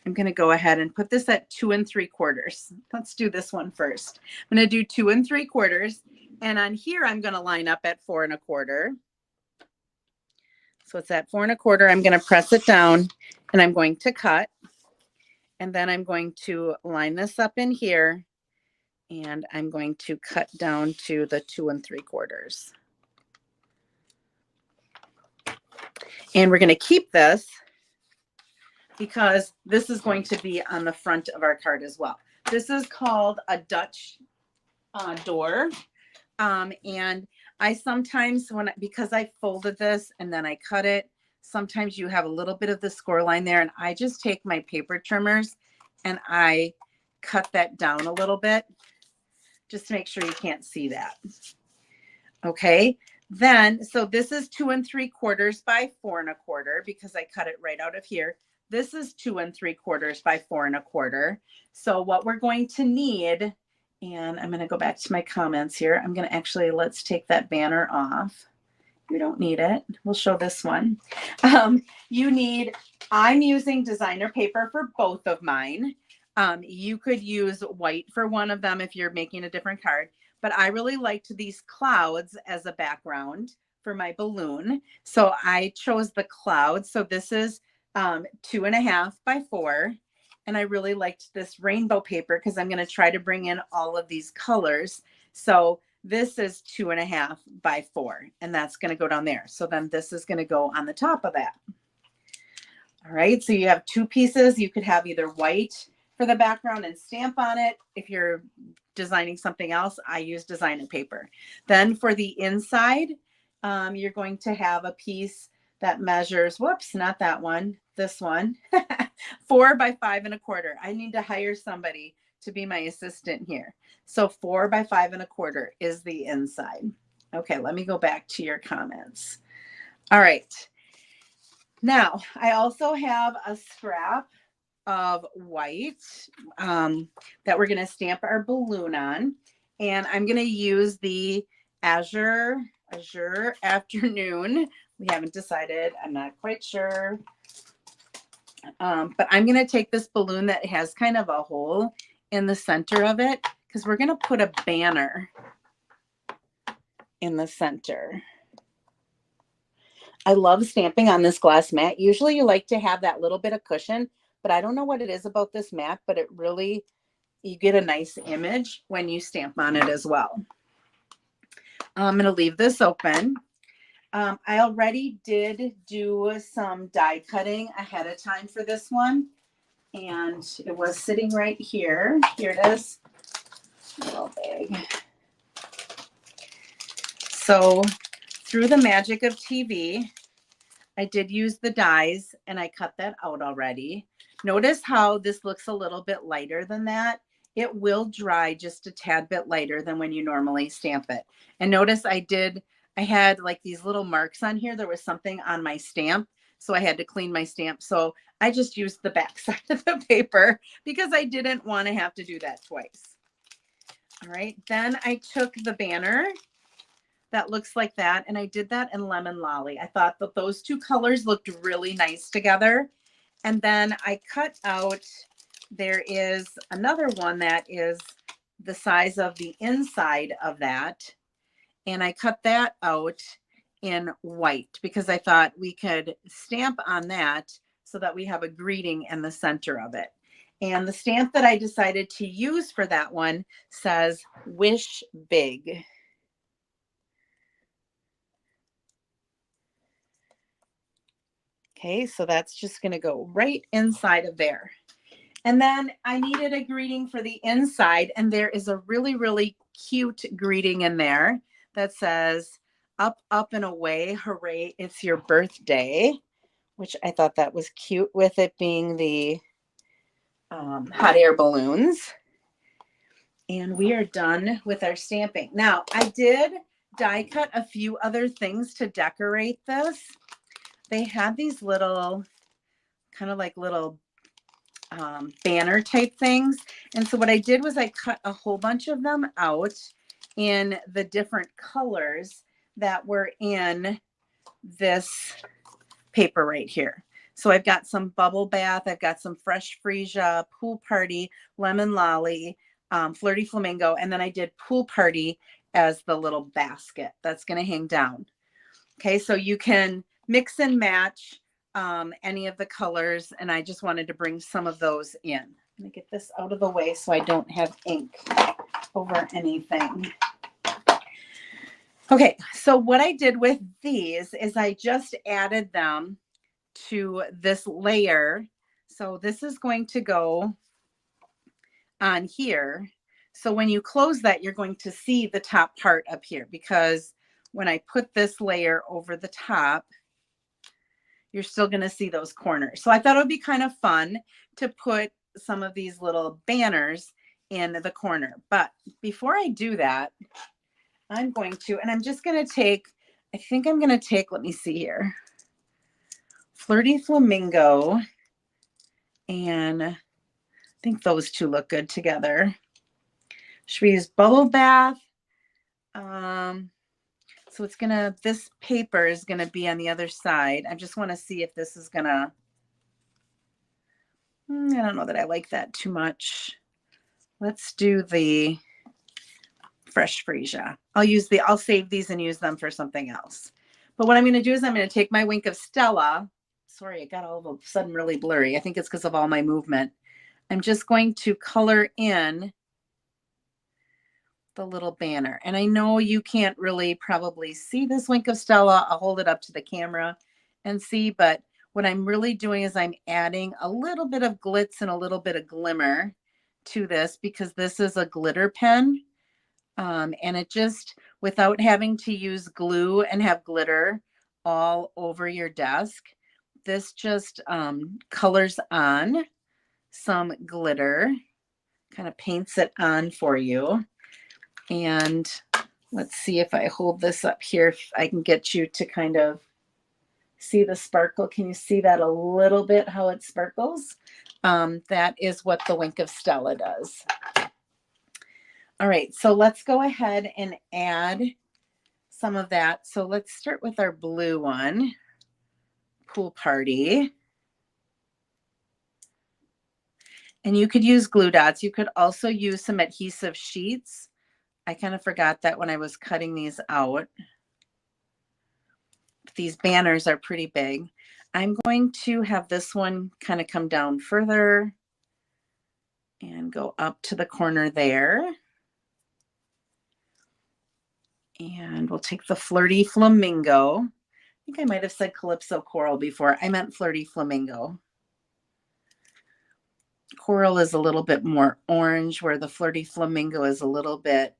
I'm going to go ahead and put this at 2 3/4. Let's do this one first. I'm going to do 2 3/4. And on here, I'm going to line up at 4 1/4. So it's at 4 1/4. I'm going to press it down and I'm going to cut. And then I'm going to line this up in here. And I'm going to cut down to the 2 3/4. And we're going to keep this because this is going to be on the front of our card as well. This is called a Dutch door. And I sometimes, because I folded this and then I cut it, sometimes you have a little bit of the score line there. And I just take my paper trimmers and I cut that down a little bit just to make sure you can't see that. Okay. Then, so this is 2 3/4 by 4 1/4 because I cut it right out of here. This is 2 3/4 by 4 1/4. So what we're going to need, and I'm going to go back to my comments here. I'm going to actually, let's take that banner off. You don't need it. We'll show this one. You need, I'm using designer paper for both of mine. You could use white for one of them if you're making a different card, but I really liked these clouds as a background for my balloon. So I chose the clouds. So this is 2 1/2 by 4. And I really liked this rainbow paper because I'm going to try to bring in all of these colors. So this is 2 1/2 by 4, and that's going to go down there. So then this is going to go on the top of that. All right, so you have 2 pieces. You could have either white for the background and stamp on it. If you're designing something else, I use designer paper. Then for the inside, you're going to have a piece that measures, whoops, not that one, this one, 4 by 5 1/4. I need to hire somebody to be my assistant here. So 4 by 5 1/4 is the inside. Okay, let me go back to your comments. All right. Now, I also have a scrap of white that we're going to stamp our balloon on. And I'm going to use the Azure Afternoon. We haven't decided. I'm not quite sure. But I'm going to take this balloon that has kind of a hole in the center of it because we're going to put a banner in the center. I love stamping on this glass mat. Usually you like to have that little bit of cushion, but I don't know what it is about this mat, but it really, you get a nice image when you stamp on it as well. I'm going to leave this open. I already did do some die cutting ahead of time for this one, and it was sitting right here. Here it is, a little big. So through the magic of TV, I did use the dies and I cut that out already. Notice how this looks a little bit lighter than that. It will dry just a tad bit lighter than when you normally stamp it. And notice I had like these little marks on here. There was something on my stamp, so I had to clean my stamp. So I just used the back side of the paper because I didn't want to have to do that twice. All right, then I took the banner that looks like that, and I did that in Lemon Lolly. I thought that those 2 colors looked really nice together. And then I cut out, there is another one that is the size of the inside of that. And I cut that out in white because I thought we could stamp on that so that we have a greeting in the center of it. And the stamp that I decided to use for that one says, "Wish Big." Okay, so that's just going to go right inside of there. And then I needed a greeting for the inside, and there is a really, really cute greeting in there that says, "Up, up and away, hooray, it's your birthday," which I thought that was cute with it being the hot air balloons. And we are done with our stamping. Now, I did die cut a few other things to decorate this. They had these little, kind of like little banner type things. And so what I did was I cut a whole bunch of them out in the different colors that were in this paper right here. So I've got some bubble bath, I've got some fresh freesia, pool party, lemon lolly, flirty flamingo, and then I did pool party as the little basket that's going to hang down. Okay, so you can mix and match any of the colors, and I just wanted to bring some of those in. I'm going to get this out of the way so I don't have ink over anything. Okay, so what I did with these is I just added them to this layer. So this is going to go on here. So when you close that, you're going to see the top part up here, because when I put this layer over the top, you're still going to see those corners. So I thought it would be kind of fun to put some of these little banners in the corner. But before I do that, I'm going to, and I'm just going to take I think I'm going to take, let me see here, Flirty Flamingo, and I think those two look good together. Should we use Bubble Bath? So it's gonna, this paper is gonna be on the other side. I just want to see if this is gonna, I don't know that I like that too much. Let's do the Fresh Freesia. I'll save these and use them for something else. But what I'm going to do is I'm going to take my Wink of Stella. Sorry, it got all of a sudden really blurry. I think it's because of all my movement. I'm just going to color in the little banner. And I know you can't really probably see this Wink of Stella. I'll hold it up to the camera and see, but what I'm really doing is I'm adding a little bit of glitz and a little bit of glimmer to this because this is a glitter pen. And it just, without having to use glue and have glitter all over your desk, this just colors on some glitter, kind of paints it on for you. And let's see if I hold this up here, if I can get you to kind of see the sparkle. Can you see that a little bit, how it sparkles? That is what the Wink of Stella does. All right, so let's go ahead and add some of that. So let's start with our blue one, Pool Party. And you could use glue dots. You could also use some adhesive sheets. I kind of forgot that when I was cutting these out. These banners are pretty big. I'm going to have this one kind of come down further and go up to the corner there. And we'll take the Flirty Flamingo. I think I might have said Calypso Coral before. I meant Flirty Flamingo. Coral is a little bit more orange, where the Flirty Flamingo is a little bit,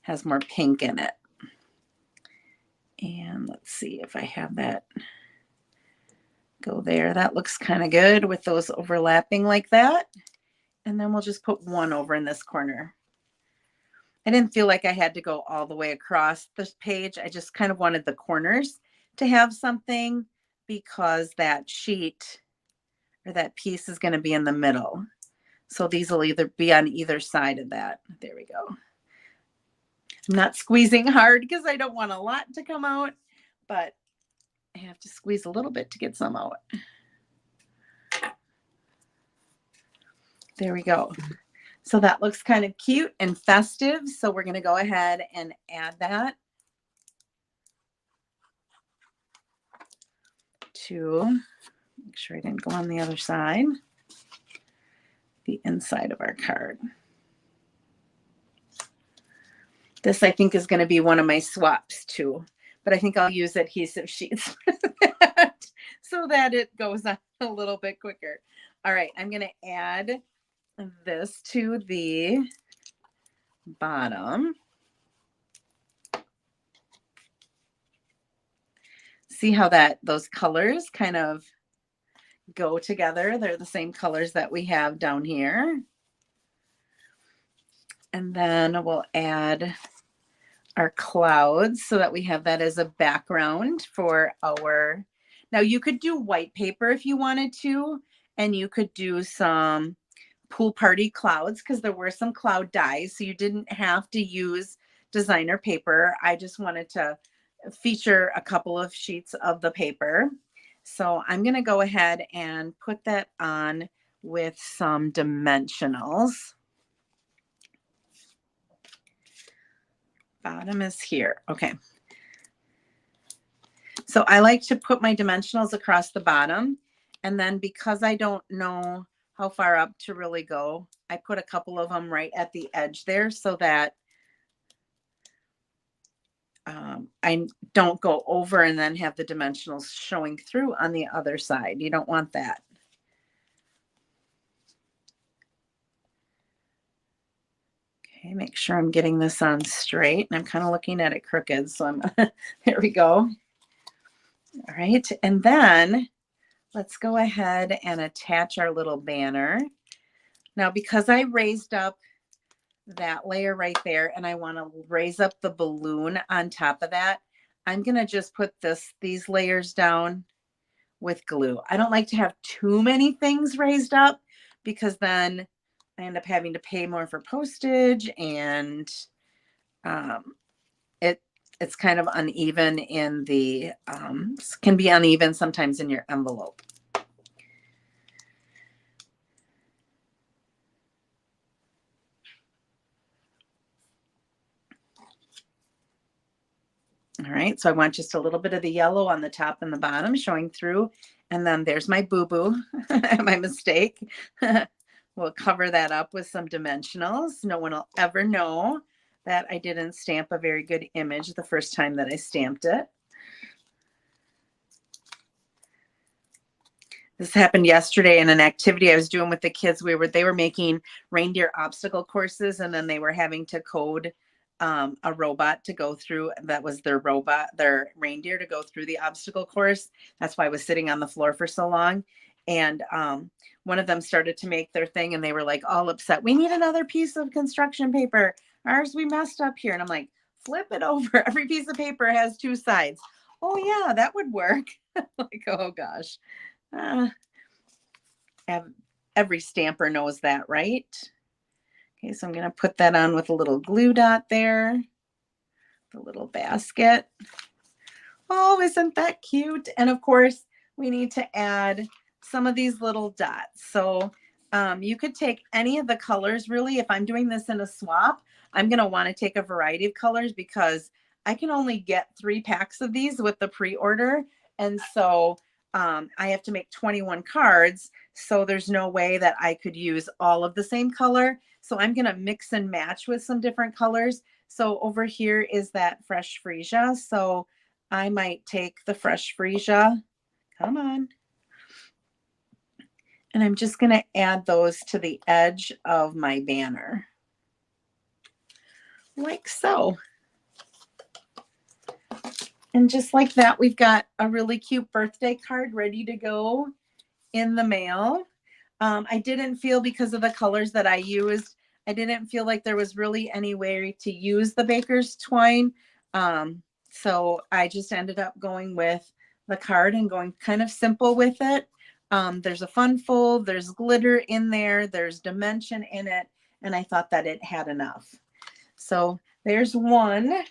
has more pink in it. And let's see if I have that go there. That looks kind of good with those overlapping like that. And then we'll just put one over in this corner. I didn't feel like I had to go all the way across this page. I just kind of wanted the corners to have something because that sheet or that piece is going to be in the middle. So these will either be on either side of that. There we go. I'm not squeezing hard because I don't want a lot to come out, but I have to squeeze a little bit to get some out. There we go. So that looks kind of cute and festive. So we're going to go ahead and add that to, make sure I didn't go on the other side, the inside of our card. This, I think, is going to be one of my swaps too, but I think I'll use adhesive sheets for that so that it goes on a little bit quicker. All right, I'm going to add this to the bottom. See how those colors kind of go together? They're the same colors that we have down here. And then we'll add our clouds so that we have that as a background for our, now you could do white paper if you wanted to, and you could do some Pool Party clouds because there were some cloud dies. So you didn't have to use designer paper. I just wanted to feature a couple of sheets of the paper. So I'm going to go ahead and put that on with some dimensionals. Bottom is here. Okay. So I like to put my dimensionals across the bottom. And then because I don't know how far up to really go, I put a couple of them right at the edge there so that I don't go over and then have the dimensionals showing through on the other side. You don't want that. Okay, make sure I'm getting this on straight. And I'm kind of looking at it crooked, so I'm there we go. All right, and then let's go ahead and attach our little banner. Now, because I raised up that layer right there and I want to raise up the balloon on top of that, I'm going to just put these layers down with glue. I don't like to have too many things raised up because then I end up having to pay more for postage, and um, it's kind of uneven in the, can be uneven sometimes in your envelope. All right, so I want just a little bit of the yellow on the top and the bottom showing through. And then there's my boo-boo, my mistake. We'll cover that up with some dimensionals. No one will ever know that I didn't stamp a very good image the first time that I stamped it. This happened yesterday in an activity I was doing with the kids. They were making reindeer obstacle courses, and then they were having to code a robot to go through. That was their reindeer to go through the obstacle course. That's why I was sitting on the floor for so long. And one of them started to make their thing, and they were like all upset. We need another piece of construction paper. Ours, we messed up here. And I'm like, flip it over. Every piece of paper has two sides. Oh yeah, that would work. Like, oh gosh. Every stamper knows that, right? Okay, so I'm going to put that on with a little glue dot there, the little basket. Oh, isn't that cute? And of course, we need to add some of these little dots. So you could take any of the colors, really. If I'm doing this in a swap, I'm going to want to take a variety of colors because I can only get 3 packs of these with the pre-order. And so I have to make 21 cards. So there's no way that I could use all of the same color. So I'm going to mix and match with some different colors. So over here is that fresh freesia. So I might take the fresh freesia. Come on. And I'm just going to add those to the edge of my banner. Like so. And just like that, we've got a really cute birthday card ready to go in the mail. I didn't feel, because of the colors that I used, I didn't feel like there was really any way to use the baker's twine. So I just ended up going with the card and going kind of simple with it. There's a fun fold, there's glitter in there, there's dimension in it, and I thought that it had enough. So there's one.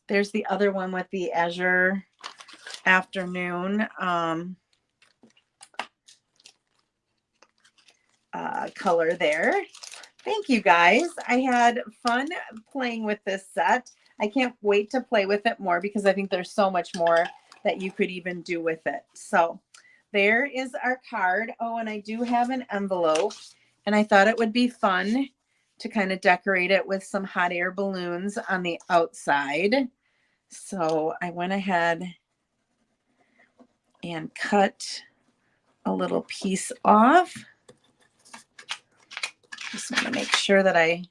There's the other one with the azure afternoon color there. Thank you guys. I had fun playing with this set. I can't wait to play with it more because I think there's so much more that you could even do with it. So there is our card. Oh, and I do have an envelope, and I thought it would be fun to kind of decorate it with some hot air balloons on the outside. So I went ahead and cut a little piece off. Just want to make sure that I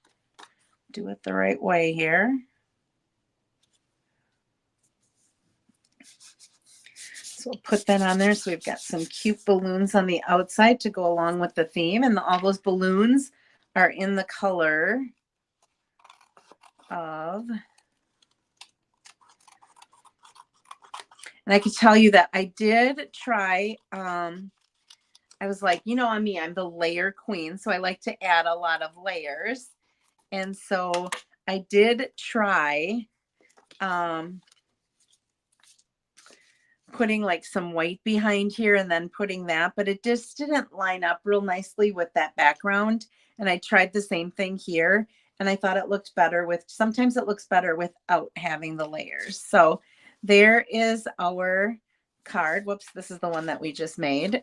do it the right way here. So we'll put that on there. So we've got some cute balloons on the outside to go along with the theme. And all those balloons are in the color of... And I can tell you that I did try, I was like, you know, me, I'm the layer queen. So I like to add a lot of layers. And so I did try putting like some white behind here and then putting that, but it just didn't line up real nicely with that background. And I tried the same thing here, and I thought it looked better with, sometimes it looks better without having the layers. So there is our card. Whoops, this is the one that we just made.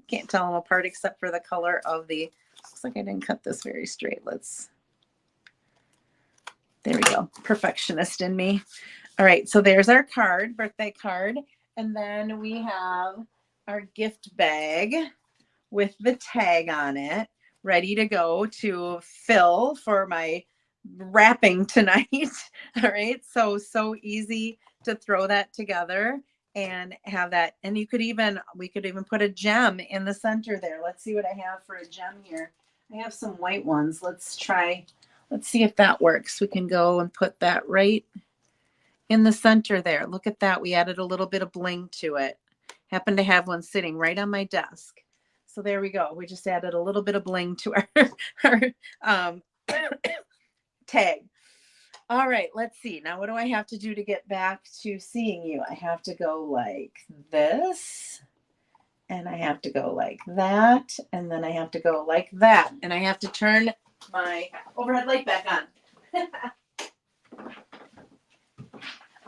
Can't tell them apart except for the color of the, looks like I didn't cut this very straight. There we go. Perfectionist in me. All right, so there's our card, birthday card. And then we have our gift bag with the tag on it, ready to go to fill for my wrapping tonight. All right, so easy to throw that together and have that. And we could even put a gem in the center there. Let's see what I have for a gem here. I have some white ones. Let's see if that works. We can go and put that right in the center there. Look at that. We added a little bit of bling to it. Happen to have one sitting right on my desk. So there we go. We just added a little bit of bling to our tag. All right, let's see. Now, what do I have to do to get back to seeing you? I have to go like this, and I have to go like that, and then I have to go like that, and I have to turn my overhead light back on.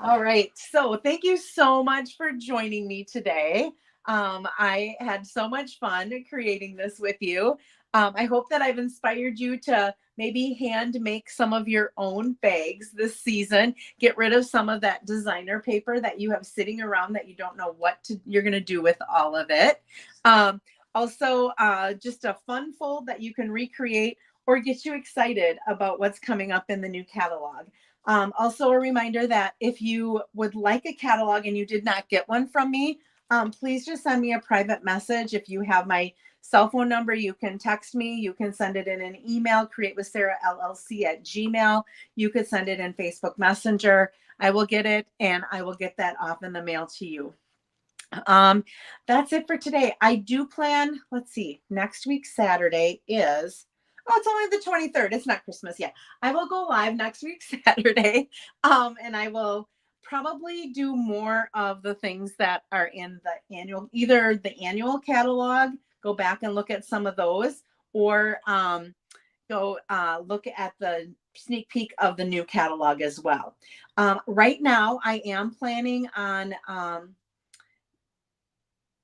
All right, so thank you so much for joining me today. I had so much fun creating this with you. I hope that I've inspired you to maybe hand make some of your own bags this season. Get rid of some of that designer paper that you have sitting around that you don't know you're going to do with all of it. Also, just a fun fold that you can recreate or get you excited about what's coming up in the new catalog. Also, a reminder that if you would like a catalog and you did not get one from me, please just send me a private message. If you have my cell phone number, you can text me. You can send it in an email, createwithsarahllc@gmail. You could send it in Facebook Messenger. I will get it, and I will get that off in the mail to you. That's it for today. I do plan, let's see, next week, Saturday is, it's only the 23rd. It's not Christmas yet. I will go live next week, Saturday. And I will probably do more of the things that are in either the annual catalog, go back and look at some of those, or go look at the sneak peek of the new catalog as well. Right now, I am planning on,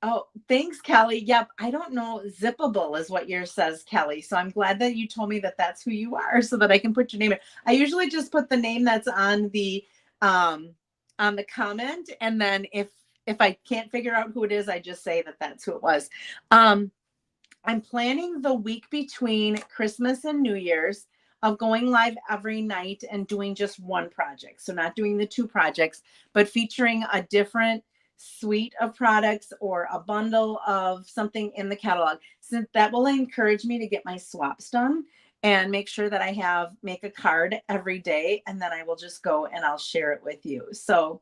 oh, thanks, Kelly. Yep. I don't know. Zippable is what yours says, Kelly. So I'm glad that you told me that that's who you are so that I can put your name in. I usually just put the name that's on the comment. And then if I can't figure out who it is, I just say that that's who it was. I'm planning the week between Christmas and New Year's of going live every night and doing just one project. So not doing the two projects, but featuring a different suite of products or a bundle of something in the catalog, since that will encourage me to get my swaps done and make sure that I make a card every day, and then I will just go and I'll share it with you. So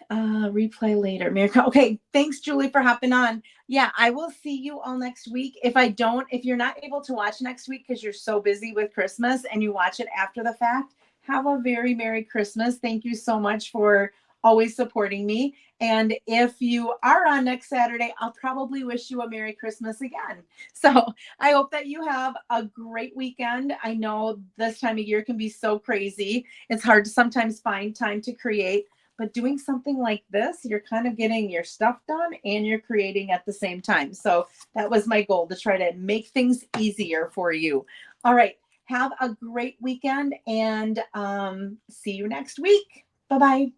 replay later. Okay, thanks, Julie, for hopping on. Yeah, I will see you all next week. If you're not able to watch next week because you're so busy with Christmas and you watch it after the fact, have a very Merry Christmas. Thank you so much for always supporting me. And if you are on next Saturday, I'll probably wish you a Merry Christmas again. So I hope that you have a great weekend. I know this time of year can be so crazy. It's hard to sometimes find time to create, but doing something like this, you're kind of getting your stuff done and you're creating at the same time. So that was my goal, to try to make things easier for you. All right. Have a great weekend, and see you next week. Bye-bye.